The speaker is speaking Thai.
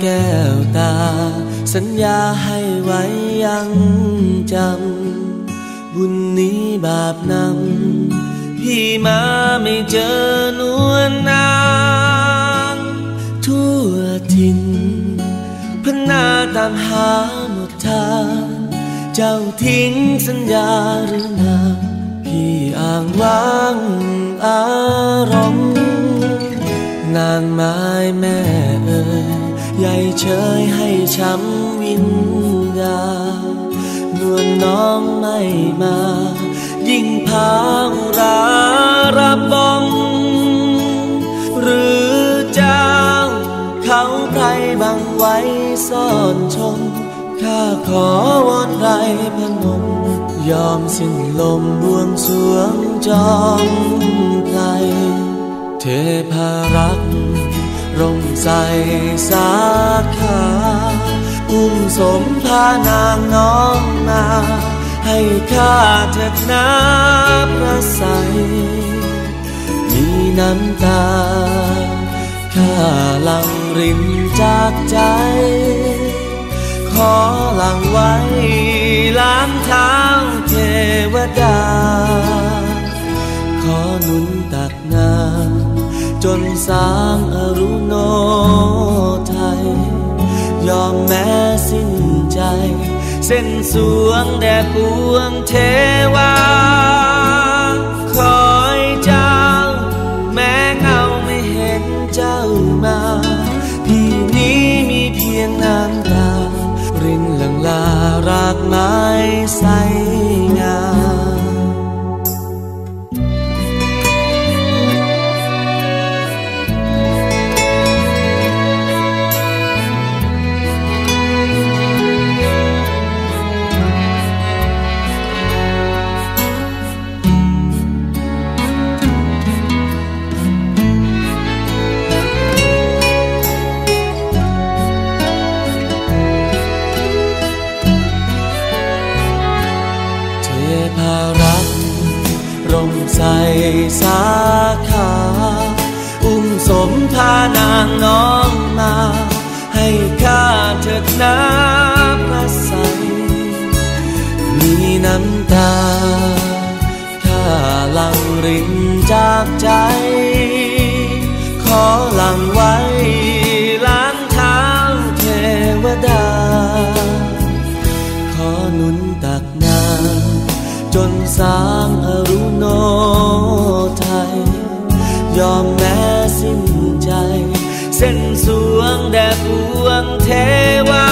แก้วตาสัญญาให้ไว้ยังจำบุญนี้บาปนำพี่มาไม่เจอนวลนางทั่วถิ่นพนาตามหาหมดทางเจ้าทิ้งสัญญาหรือนาพี่อ้างว้างอารมณ์นางไม้แม่เอ่ยใหญ่เฉยให้ช้ำวิญญาณนวลน้องไม่มายิ่งพารารับบ้องหรือเจ้าเขาไพรบังไว้ซ่อนชมข้าขอวอนไรพนมยอมสิ้นลมบวงสรวงจอมไพรเทพารักษ์ร่มใสสาขาอุ้มสมพานางน้องมาให้ข้าเถิดน้ำพระใสมีน้ำตาข้าหลั่งรินจากใจขอหลั่งไว้ล้างเท้าเทวดาขอหนุนตักน้ำจนสางอรุโนไทยยอมแม้สิ้นใจเส้นสวงแด่ปวงเทวาคอยเจ้าแม้เงาไม่เห็นเจ้ามาพี่นี้มีเพียงน้ำตารินหลั่งลารากไม้ใสงามร่มใสสาขาอุ้มสมพานางน้องมาให้ข้าเถิดน้ำพระใสมีน้ำตาข้าหลั่งรินจากใจขอหลั่งไว้ล้างเท้าเทวดาขอหนุนตักน้ำจนสางอรุโนไทยยอมแม้สิ้นใจเส้นสวงแด่ปวงเทวา